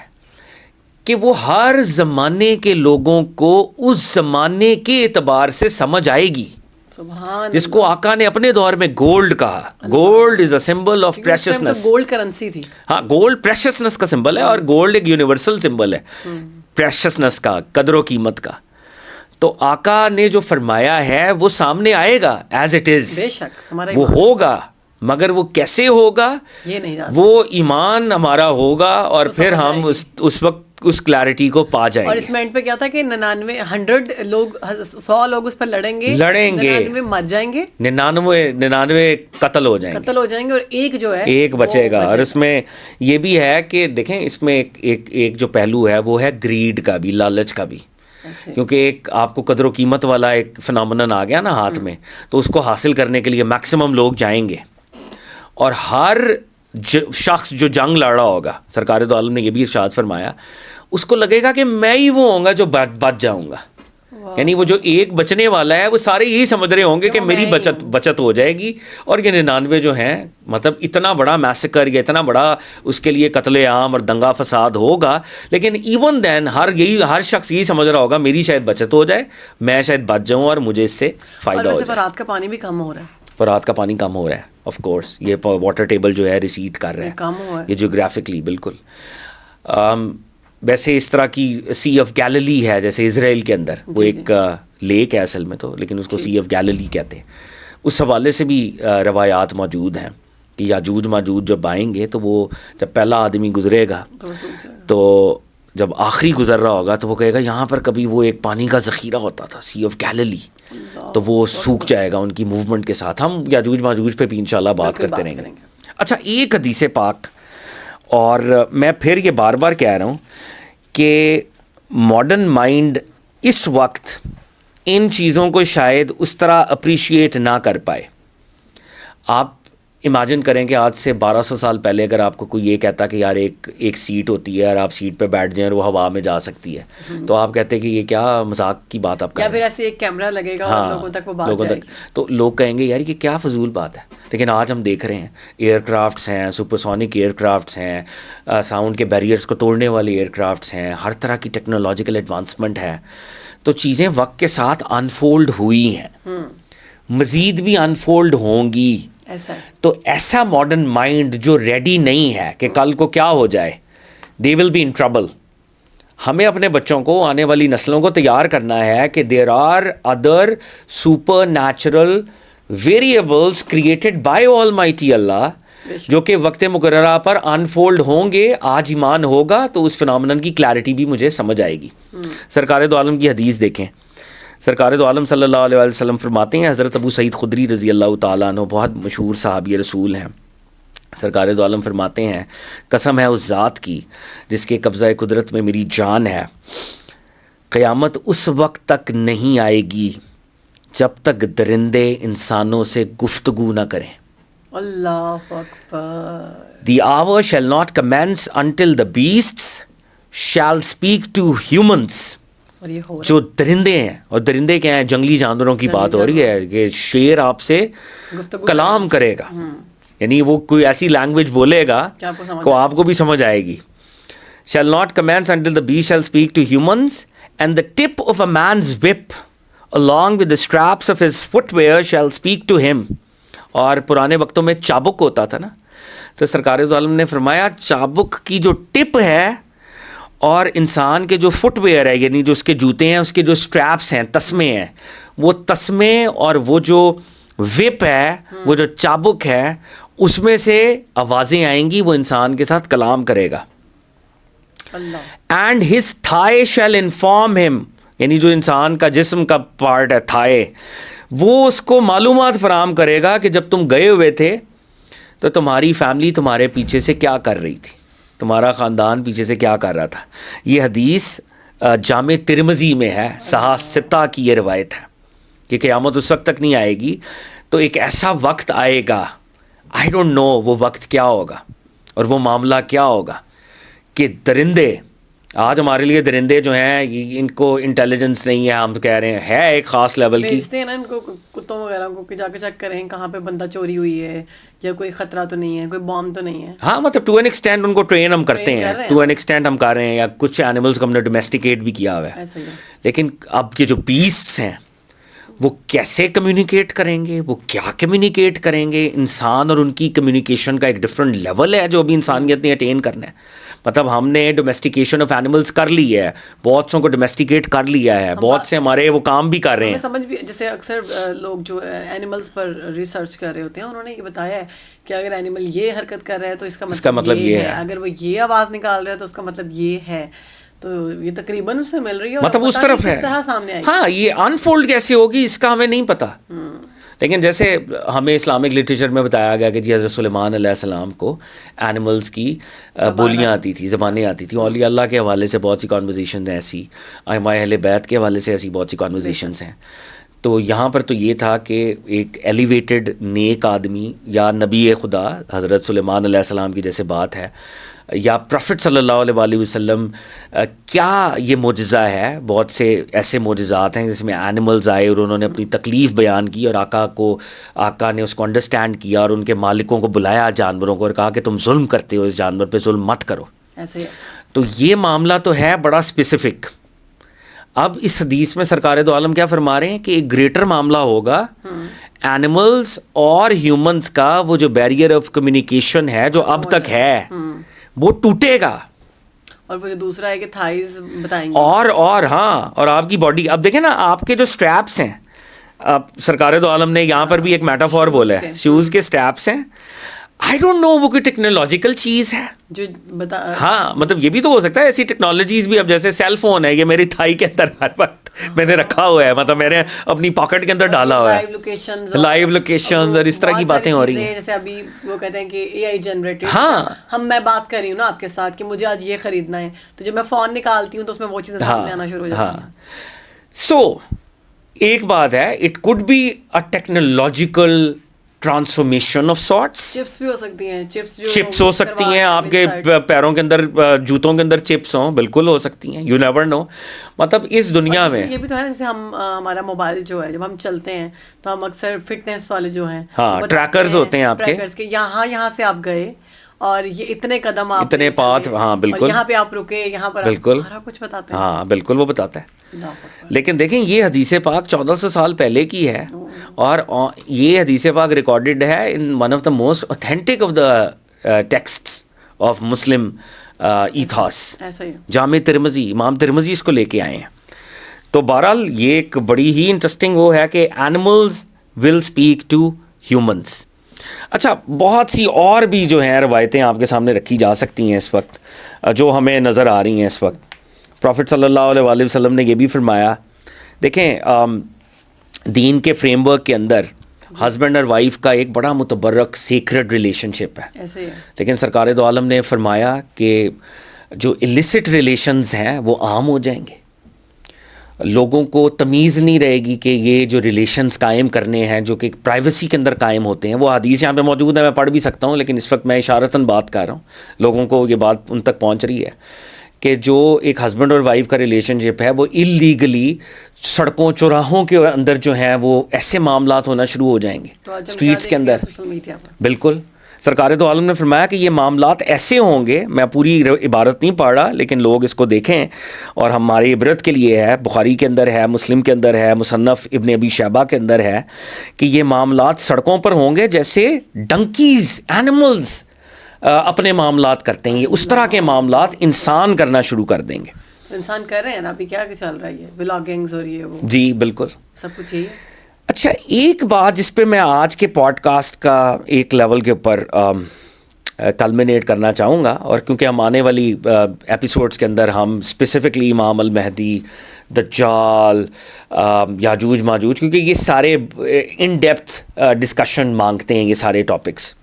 کہ وہ ہر زمانے کے لوگوں کو اس زمانے کے اعتبار سے سمجھ آئے گی. جس کو آقا نے اپنے دور میں گولڈ کہا, gold is a symbol of preciousness. Gold currency تھی. ہاں, گولڈ پریشسنس کا سمبل ہے, اور گولڈ ایک یونیورسل سمبل ہے پریشسنس کا, قدر و قیمت کا. تو آقا نے جو فرمایا ہے وہ سامنے آئے گا ایز اٹ از, بے شک وہ ہوگا, مگر وہ کیسے ہوگا یہ نہیں جانتے. وہ ایمان ہمارا ہوگا اور پھر ہم اس وقت اس کلیئرٹی کو پا جائیں گے. اور اس میں اینڈ پہ کیا تھا کہ 100 لوگ 100 لوگ اس پر لڑیں گے 99 مر جائیں گے, 99 قتل ہو جائیں گے اور ایک جو ہے ایک بچے گا. اور اس میں یہ بھی ہے کہ دیکھیں اس میں ایک جو پہلو ہے وہ ہے گریڈ کا بھی, لالچ کا بھی, کیونکہ ایک آپ کو قدر و قیمت والا ایک فنامنن آ گیا نا ہاتھ میں, تو اس کو حاصل کرنے کے لیے میکسیمم لوگ جائیں گے. اور ہر شخص جو جنگ لڑ رہا ہوگا, سرکار دو عالم نے یہ بھی ارشاد فرمایا, اس کو لگے گا کہ میں ہی وہ ہوں گا جو بچ جاؤں گا. یعنی وہ جو ایک بچنے والا ہے وہ سارے یہی سمجھ رہے ہوں گے کہ میری بچت ہو جائے گی, اور یہ 99 جو ہیں, مطلب اتنا بڑا میسیکر یا اتنا بڑا اس کے لیے قتل عام اور دنگا فساد ہوگا, لیکن ایون دین ہر شخص یہی سمجھ رہا ہوگا میری شاید بچت ہو جائے, میں شاید بچ جاؤں اور مجھے اس سے فائدہ ہو جائے. رات کا پانی بھی کم ہو رہا ہے, فرات کا پانی کم ہو رہا ہے, آف کورس یہ واٹر ٹیبل جو ہے ریسیڈ کر رہا ہے, کم ہوا ہے یہ جیوگرافکلی بالکل. ویسے اس طرح کی سی آف گیلیلی ہے جیسے اسرائیل کے اندر, وہ ایک لیک ہے اصل میں تو, لیکن اس کو سی آف گیلیلی کہتے ہیں. اس حوالے سے بھی روایات موجود ہیں کہ یاجوج ماجوج جب آئیں گے تو وہ جب پہلا آدمی گزرے گا تو جب آخری گزر رہا ہوگا تو وہ کہے گا یہاں پر کبھی وہ ایک پانی کا ذخیرہ ہوتا تھا, سی آف گیلیلی, تو وہ سوکھ جائے گا ان کی موومنٹ کے ساتھ. ہم یاجوج ماجوج پہ بھی انشاءاللہ بات کرتے رہیں گے. اچھا, ایک حدیث پاک, اور میں پھر یہ بار بار کہہ رہا ہوں کہ ماڈرن مائنڈ اس وقت ان چیزوں کو شاید اس طرح اپریشیٹ نہ کر پائے. آپ امیجن کریں کہ آج سے 1200 سال پہلے اگر آپ کو کوئی یہ کہتا کہ یار ایک سیٹ ہوتی ہے اور آپ سیٹ پہ بیٹھ جائیں اور وہ ہوا میں جا سکتی ہے, تو آپ کہتے کہ یہ کیا مذاق کی بات آپ کر رہے ہیں, یا پھر ایسے ایک کیمرہ لگے گا اور لوگوں تک وہ بات جائے گی, تو لوگ کہیں گے یار یہ کیا فضول بات ہے. لیکن آج ہم دیکھ رہے ہیں ایئر کرافٹس ہیں, سپرسونک ایئر کرافٹس ہیں, ساؤنڈ کے بیریئرز کو توڑنے والے ایئر کرافٹس ہیں, ہر طرح کی ٹیکنالوجیکل ایڈوانسمنٹ ہے. تو چیزیں وقت کے ساتھ انفولڈ ہوئی ہیں, مزید بھی انفولڈ ہوں گی. تو ایسا ماڈرن مائنڈ جو ریڈی نہیں ہے کہ کل کو کیا ہو جائے, دے ول بی ان ٹربل. ہمیں اپنے بچوں کو, آنے والی نسلوں کو تیار کرنا ہے کہ there are other supernatural variables created by almighty Allah جو کہ وقت مقررہ پر انفولڈ ہوں گے. آج ایمان ہوگا تو اس فنامنن کی کلیئرٹی بھی مجھے سمجھ آئے گی. سرکار دو عالم کی حدیث دیکھیں. سرکار دو عالم صلی اللہ علیہ وسلم فرماتے ہیں, حضرت ابو سعید خدری رضی اللہ تعالیٰ عنہ بہت مشہور صحابی رسول ہیں, سرکار دو عالم فرماتے ہیں قسم ہے اس ذات کی جس کے قبضہ قدرت میں میری جان ہے, قیامت اس وقت تک نہیں آئے گی جب تک درندے انسانوں سے گفتگو نہ کریں. اللہ اکبر. The hour shall not commence until the beasts shall speak to humans. جو درندے ہیں, اور درندے کیا ہیں, جنگلی جانوروں کی بات ہو رہی ہے کہ شیر آپ سے کلام کرے گا, یعنی وہ کوئی ایسی لینگویج بولے گا کہ آپ کو بھی سمجھ آئے گی. shall not commence until the beast shall speak to humans and the tip of a man's whip along with the straps of his footwear shall speak to him. اور پرانے وقتوں میں چابک ہوتا تھا نا, تو سرکار دو عالم نے فرمایا چابک کی جو ٹپ ہے اور انسان کے جو فٹ ویئر ہے, یعنی جو اس کے جوتے ہیں, اس کے جو سٹریپس ہیں, تسمے ہیں, وہ تسمے اور وہ جو وپ ہے, وہ جو چابک ہے, اس میں سے آوازیں آئیں گی, وہ انسان کے ساتھ کلام کرے گا. اینڈ ہز تھائے شیل انفارم ہم, یعنی جو انسان کا جسم کا پارٹ ہے تھائے, وہ اس کو معلومات فراہم کرے گا کہ جب تم گئے ہوئے تھے تو تمہاری فیملی تمہارے پیچھے سے کیا کر رہی تھی, تمہارا خاندان پیچھے سے کیا کر رہا تھا. یہ حدیث جامع ترمذی میں ہے, صحاح ستہ کی یہ روایت ہے کہ قیامت اس وقت تک نہیں آئے گی تو ایک ایسا وقت آئے گا, آئی ڈونٹ نو وہ وقت کیا ہوگا اور وہ معاملہ کیا ہوگا, کہ درندے, آج ہمارے لیے درندے جو ہیں ان کو انٹیلیجنس نہیں ہے, ہم تو کہہ رہے ہیں ہے ایک خاص لیول کی, بھیجتے ہیں نا ان کو کتوں وغیرہ کو کہ جا کے چیک کریں کہاں پہ بندہ چوری ہوئی ہے یا کوئی خطرہ تو نہیں ہے, کوئی بام تو نہیں ہے. ہاں مطلب ٹو این ایکسٹینٹ ان کو ٹرین ہم کرتے ہیں, ٹو این ایکسٹینٹ ہم کر رہے ہیں, یا کچھ اینیملس کو ہم نے ڈومیسٹیکیٹ بھی کیا ہوا ہے. لیکن اب کے جو بیسٹس ہیں وہ کیسے کمیونیکیٹ کریں گے, وہ کیا کمیونیکیٹ کریں گے, انسان اور ان کی کمیونیکیشن کا ایک ڈفرینٹ لیول ہے جو ابھی انسانیت نے اٹین کرنا ہے. مطلب ہم نے ڈومیسٹیکیشن آف اینیملس کر لی ہے, بہت سوں کو ڈومیسٹیکیٹ کر لیا ہے, بہت سے ہمارے وہ کام بھی کر رہے ہیں. سمجھ بھی, جیسے اکثر لوگ جو اینیملس پر ریسرچ کر رہے ہوتے ہیں انہوں نے یہ بتایا ہے کہ اگر اینیمل یہ حرکت کر رہا ہے تو اس کا مطلب یہ ہے, اگر وہ یہ آواز نکال رہا ہے تو اس کا مطلب یہ ہے. تو یہ تقریباً اس سے مل رہی ہے, مطلب اس طرف ہے. ہاں یہ انفولڈ کیسے ہوگی اس کا ہمیں نہیں پتا. لیکن جیسے ہمیں اسلامک لٹریچر میں بتایا گیا کہ جی حضرت سلیمان علیہ السلام کو اینیملز کی بولیاں آتی تھی, زبانیں آتی تھیں. اولیاء اللہ کے حوالے سے بہت سی کانورزیشنز ہیں ایسی, ائمہ اہل بیت کے حوالے سے ایسی بہت سی کانورزیشنز ہیں. تو یہاں پر تو یہ تھا کہ ایک ایلیویٹڈ نیک آدمی یا نبی خدا حضرت سلیمان علیہ السلام کی جیسے بات ہے, یا پروفٹ صلی اللہ علیہ وآلہ وسلم, کیا یہ معجزہ ہے. بہت سے ایسے معجزات ہیں جس میں اینیملز آئے اور انہوں نے اپنی تکلیف بیان کی, اور آقا نے اس کو انڈرسٹینڈ کیا اور ان کے مالکوں کو بلایا جانوروں کو اور کہا کہ تم ظلم کرتے ہو, اس جانور پہ ظلم مت کرو. ایسے تو یہ معاملہ تو ہے بڑا اسپیسیفک. اب اس حدیث میں سرکار دو عالم کیا فرما رہے ہیں کہ ایک گریٹر معاملہ ہوگا, اینیملز اور ہیومنز کا وہ جو بیریئر آف کمیونیکیشن ہے جو اب تک ہے وہ ٹوٹے گا. اور وہ جو دوسرا ہے کہ تھائز بتائیں گے, اور ہاں, اور آپ کی باڈی. اب دیکھیں نا آپ کے جو سٹریپس ہیں, سرکار دو عالم نے یہاں پر بھی ایک میٹافور بولا ہے, شوز کے سٹریپس ہیں. آئی ڈونٹ نو وہ کوئی ٹیکنالوجیکل چیز ہے جو ہاں مطلب یہ بھی تو ہو سکتا ہے ایسی ٹیکنالوجیز بھی. اب جیسے سیل فون ہے, یہ میری تھائی کے اندر ہر وقت میں نے رکھا ہوا ہے, مطلب میں نے اپنی پاکٹ کے اندر ڈالا ہوا ہے, لائیو لوکیشنز اور اس طرح کی باتیں ہو رہی ہیں. جیسے ابھی وہ کہتے ہیں کہ اے آئی جنریٹڈ, ہاں میں بات کر رہی ہوں نا آپ کے ساتھ کہ مجھے آج یہ خریدنا ہے, تو جب میں فون نکالتی ہوں تو اس میں وہ چیزیں سامنے آنا شروع ہو جاتی ہیں. سو ایک بات ہے, it could be a technological transformation of sorts. Chips بھی ہو سکتی ہیں, چپس ہو سکتی ہیں, آپ کے پیروں کے اندر, جوتوں کے اندر چپس ہوں, بالکل ہو سکتی ہیں, یو نیور نو. مطلب اس دنیا میں یہ بھی تو ہے, جیسے ہم ہمارا موبائل جو ہے جب ہم چلتے ہیں تو ہم اکثر فٹنس والے جو ہیں, ہاں ٹریکرز ہوتے ہیں آپ کے, یہاں سے آپ گئے اور یہ اتنے قدم آپ اتنے پاتھ, ہاں بالکل, یہاں پہ آپ رکے, یہاں پر بالکل سارا کچھ بتاتے ہیں. ہاں بالکل وہ بتاتا ہے. لیکن دیکھیں یہ حدیث پاک 1400 سال پہلے کی ہے, اور یہ حدیث پاک ریکارڈڈ ہے in one of the most authentic of the texts of Muslim ethos. Jami Tirmidhi, امام ترمذی اس کو لے کے آئے ہیں. تو بہرحال یہ ایک بڑی ہی انٹرسٹنگ وہ ہے کہ animals will speak to humans. اچھا بہت سی اور بھی جو ہیں روایتیں آپ کے سامنے رکھی جا سکتی ہیں اس وقت جو ہمیں نظر آ رہی ہیں اس وقت. پروفٹ صلی اللہ علیہ وآلہ وسلم نے یہ بھی فرمایا, دیکھیں دین کے فریم ورک کے اندر ہسبینڈ اور وائف کا ایک بڑا متبرک سیکرڈ ریلیشن شپ ہے, لیکن سرکار دو عالم نے فرمایا کہ جو illicit ریلیشنز ہیں وہ عام ہو جائیں گے. لوگوں کو تمیز نہیں رہے گی کہ یہ جو ریلیشنز قائم کرنے ہیں جو کہ پرائیویسی کے اندر قائم ہوتے ہیں, وہ حدیث یہاں پہ موجود ہے, میں پڑھ بھی سکتا ہوں, لیکن اس وقت میں اشارتاً بات کر رہا ہوں, لوگوں کو یہ بات ان تک پہنچ رہی ہے کہ جو ایک ہسبینڈ اور وائف کا ریلیشن شپ ہے وہ اللیگلی سڑکوں چوراہوں کے اندر جو ہیں وہ ایسے معاملات ہونا شروع ہو جائیں گے اسٹریٹس کے اندر. بالکل سرکار دو عالم نے فرمایا کہ یہ معاملات ایسے ہوں گے, میں پوری عبارت نہیں پڑھ رہا لیکن لوگ اس کو دیکھیں اور ہماری عبرت کے لیے ہے, بخاری کے اندر ہے, مسلم کے اندر ہے, مصنف ابن ابی شیبہ کے اندر ہے کہ یہ معاملات سڑکوں پر ہوں گے جیسے ڈنکیز اینیملز اپنے معاملات کرتے ہیں, یہ اس طرح کے معاملات انسان کرنا شروع کر دیں گے. انسان کر رہے ہیں نا ابھی, کیا چل رہا ہے, ولاگنگز اور یہ وہ, جی بالکل سب کچھ یہی ہے. اچھا ایک بات جس پہ میں آج کے پوڈ کاسٹ کا ایک لیول کے اوپر کلمنیٹ کرنا چاہوں گا, اور کیونکہ ہم آنے والی ایپیسوڈس کے اندر ہم اسپیسیفکلی امام المہدی, دجال, یاجوج ماجوج, کیونکہ یہ سارے ان ڈیپتھ ڈسکشن مانگتے ہیں یہ سارے ٹاپکس,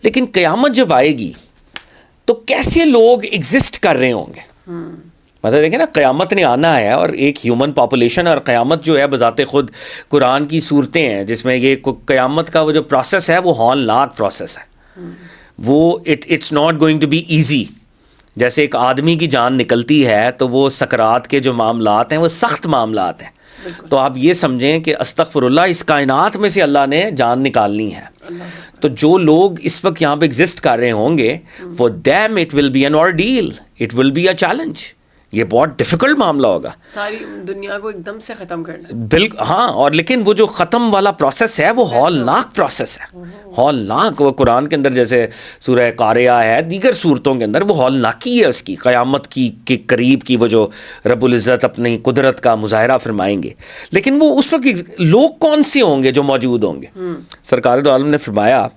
لیکن قیامت جب آئے گی تو کیسے لوگ ایگزسٹ کر رہے ہوں گے. مطلب دیکھیں نا قیامت نے آنا ہے اور ایک ہیومن پاپولیشن, اور قیامت جو ہے بذات خود قرآن کی صورتیں ہیں جس میں یہ قیامت کا وہ جو پروسیس ہے وہ ہولناک پروسیس ہے, وہ it's not going to be easy. جیسے ایک آدمی کی جان نکلتی ہے تو وہ سکرات کے جو معاملات ہیں وہ سخت معاملات ہیں, تو آپ یہ سمجھیں کہ استغفر اللہ اس کائنات میں سے اللہ نے جان نکالنی ہے. تو جو لوگ اس وقت یہاں پہ ایگزسٹ کر رہے ہوں گے for them it will be an ordeal, it will be a challenge. یہ بہت ڈیفیکلٹ معاملہ ہوگا, ساری دنیا کو ایک دم سے ختم کرنا. بالکل ہاں, اور لیکن وہ جو ختم والا پروسیس ہے وہ ہولناک پروسیس ہے, ہولناک. وہ قرآن کے اندر جیسے سورہ قاریہ ہے, دیگر صورتوں کے اندر وہ ہولناکی ہے اس کی, قیامت کی کے قریب کی وہ جو رب العزت اپنی قدرت کا مظاہرہ فرمائیں گے. لیکن وہ اس وقت لوگ کون سے ہوں گے جو موجود ہوں گے؟ سرکار دو عالم نے فرمایا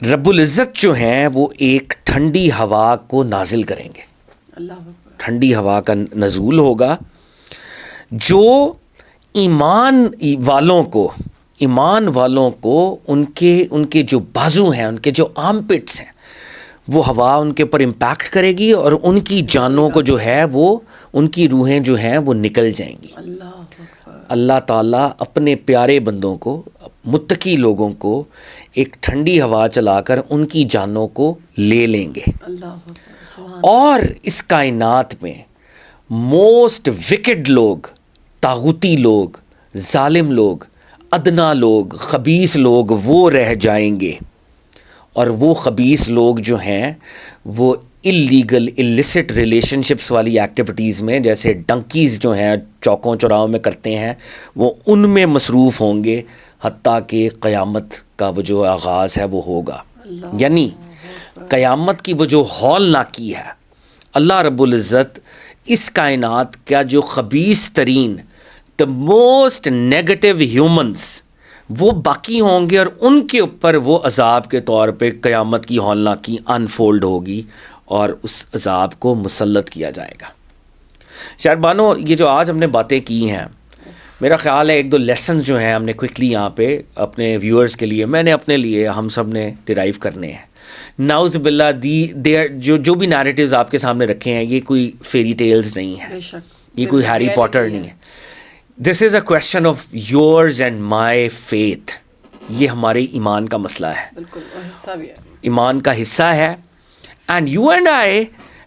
رب العزت جو ہیں وہ ایک ٹھنڈی ہوا کو نازل کریں گے, ٹھنڈی ہوا کا نزول ہوگا جو ایمان والوں کو ان کے جو بازو ہیں, ان کے جو آرم پٹس ہیں, وہ ہوا ان کے اوپر امپیکٹ کرے گی اور ان کی جانوں کو جو ہے وہ ان کی روحیں جو ہیں وہ نکل جائیں گی. اللہ تعالیٰ اپنے پیارے بندوں کو, متقی لوگوں کو ایک ٹھنڈی ہوا چلا کر ان کی جانوں کو لے لیں گے. اور اس کائنات میں موسٹ وکڈ لوگ, طاغوتی لوگ, ظالم لوگ, ادنا لوگ, خبیث لوگ وہ رہ جائیں گے. اور وہ خبیث لوگ جو ہیں وہ اللیگل illicit ریلیشن شپس والی ایکٹیویٹیز میں, جیسے ڈنکیز جو ہیں چوکوں چوراہوں میں کرتے ہیں, وہ ان میں مصروف ہوں گے حتیٰ کہ قیامت کا وہ جو آغاز ہے وہ ہوگا. یعنی قیامت کی وہ جو ہولناکی ہے, اللہ رب العزت اس کائنات کا جو خبیث ترین the most negative humans وہ باقی ہوں گے, اور ان کے اوپر وہ عذاب کے طور پہ قیامت کی ہولناکی انفولڈ ہوگی اور اس عذاب کو مسلط کیا جائے گا. شاید بانو یہ جو آج ہم نے باتیں کی ہیں, میرا خیال ہے ایک دو لیسنز جو ہیں ہم نے کوئکلی یہاں پہ اپنے ویورز کے لیے, میں نے اپنے لیے, ہم سب نے ڈیرائیو کرنے ہیں. نعوذ باللہ جو بھی نیریٹیوز آپ کے سامنے رکھے ہیں یہ کوئی فیری ٹیلز نہیں ہیں, یہ کوئی ہیری پاٹر نہیں ہے. This is a question of yours and my faith. یہ ہمارے ایمان کا مسئلہ ہے, بالکل حصہ بھی ہے, ایمان کا حصہ ہے. And you and I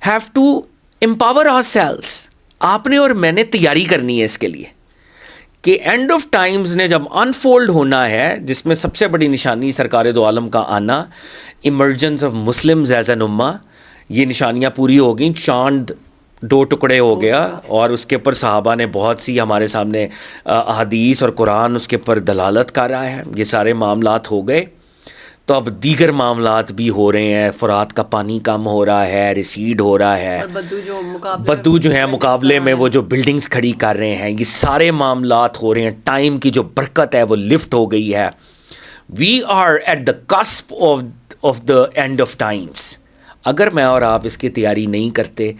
have to empower ourselves. آپ نے اور میں نے تیاری کرنی ہے اس کے لیے کہ اینڈ آف ٹائمز نے جب انفولڈ ہونا ہے, جس میں سب سے بڑی نشانی سرکار دو عالم کا آنا, emergence of Muslims as an امہ, یہ نشانیاں پوری ہو گئیں. چاند 2 ٹکڑے ہو گیا, اور اس کے اوپر صحابہ نے بہت سی ہمارے سامنے احادیث اور قرآن اس کے اوپر دلالت کر رہا ہے. یہ سارے معاملات ہو گئے, تو اب دیگر معاملات بھی ہو رہے ہیں. فرات کا پانی کم ہو رہا ہے, ریسیڈ ہو رہا ہے, بدو جو ہیں مقابلے میں وہ جو بلڈنگز کھڑی کر رہے ہیں, یہ سارے معاملات ہو رہے ہیں. ٹائم کی جو برکت ہے وہ لفٹ ہو گئی ہے. We are at the cusp of the end of times. اگر میں اور آپ اس کی تیاری نہیں کرتے,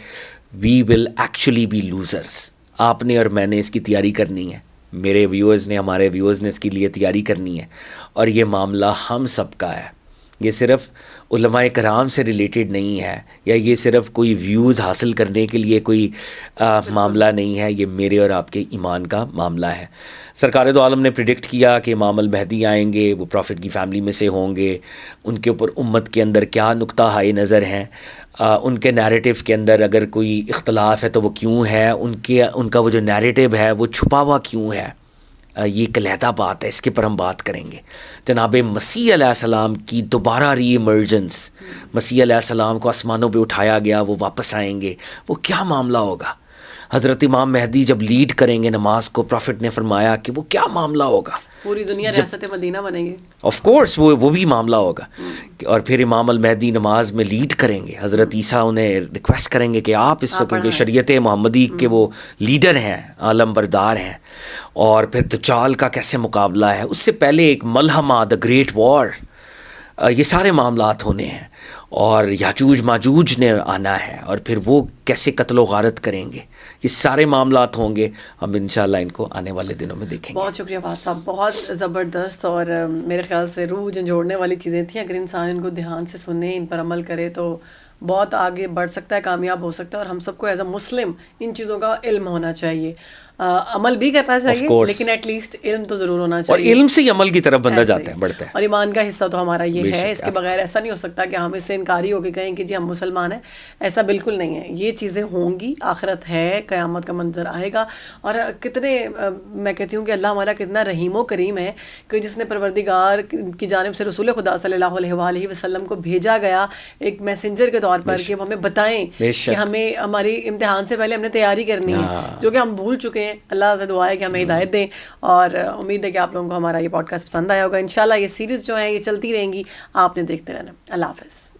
we will actually be losers. آپ نے اور میں نے اس کی تیاری کرنی ہے, میرے ویورز نے, ہمارے ویورز نے اس کے لیے تیاری کرنی ہے, اور یہ معاملہ ہم سب کا ہے. یہ صرف علماء کرام سے ریلیٹڈ نہیں ہے, یا یہ صرف کوئی ویوز حاصل کرنے کے لیے کوئی معاملہ نہیں ہے, یہ میرے اور آپ کے ایمان کا معاملہ ہے. سرکار دو عالم نے پریڈکٹ کیا کہ امام المہدی آئیں گے, وہ پروفٹ کی فیملی میں سے ہوں گے. ان کے اوپر امت کے اندر کیا نقطہ ہائے نظر ہیں, ان کے نیریٹو کے اندر اگر کوئی اختلاف ہے تو وہ کیوں ہے, ان کا وہ جو نیریٹو ہے وہ چھپا ہوا کیوں ہے. یہ ایک علیحدہ بات ہے, اس کے پر ہم بات کریں گے. جناب مسیح علیہ السلام کی دوبارہ ری ایمرجنس, مسیح علیہ السلام کو آسمانوں پہ اٹھایا گیا, وہ واپس آئیں گے, وہ کیا معاملہ ہوگا. حضرت امام مہدی جب لیڈ کریں گے نماز کو, پروفٹ نے فرمایا کہ وہ کیا معاملہ ہوگا. پوری دنیا ریاست مدینہ بنے گی. آف کورس وہ بھی معاملہ ہوگا. اور پھر امام المہدی نماز میں لیڈ کریں گے. حضرت عیسیٰ انہیں ریکویسٹ کریں گے کہ آپ اس وقت, کیونکہ شریعت محمدی کے وہ لیڈر ہیں, عالم بردار ہیں. اور پھر دجال کا کیسے مقابلہ ہے, اس سے پہلے ایک ملحمہ, دا گریٹ وار, یہ سارے معاملات ہونے ہیں. اور یاجوج ماجوج نے آنا ہے, اور پھر وہ کیسے قتل و غارت کریں گے. یہ سارے معاملات ہوں گے. ہم انشاءاللہ ان کو آنے والے دنوں میں دیکھیں گے. بہت شکریہ فہد صاحب, بہت زبردست, اور میرے خیال سے روح جھنجھوڑنے والی چیزیں تھیں. اگر انسان ان کو دھیان سے سنے, ان پر عمل کرے, تو بہت آگے بڑھ سکتا ہے, کامیاب ہو سکتا ہے. اور ہم سب کو ایز اے مسلم ان چیزوں کا علم ہونا چاہیے, عمل بھی کرنا چاہیے, لیکن ایٹ لیسٹ علم تو ضرور ہونا چاہیے. اور علم سے ہی عمل کی طرف بندہ جاتا ہے, بڑھتا ہے. اور ایمان کا حصہ تو ہمارا یہ ہے, اس کے بغیر ایسا نہیں ہو سکتا کہ ہم اس سے انکاری ہو کے کہیں کہ جی ہم مسلمان ہیں. ایسا بالکل نہیں ہے. یہ چیزیں ہوں گی, آخرت ہے, قیامت کا منظر آئے گا. اور کتنے, میں کہتی ہوں کہ اللہ ہمارا کتنا رحیم و کریم ہے کہ جس نے پروردگار کی جانب سے رسول خدا صلی اللہ علیہ وآلہ وسلم کو بھیجا گیا ایک میسنجر کے طور پر, کہ وہ ہمیں بتائیں کہ ہمیں ہماری امتحان سے پہلے ہم نے تیاری کرنی ہے, جو کہ ہم بھول چکے ہیں. اللہ سے دعا ہے کہ ہمیں ہدایت دیں, اور امید ہے کہ آپ لوگوں کو ہمارا یہ پوڈ کاسٹ پسند آیا ہوگا. انشاءاللہ یہ سیریز جو ہے یہ چلتی رہیں گی, آپ نے دیکھتے رہنا. اللہ حافظ.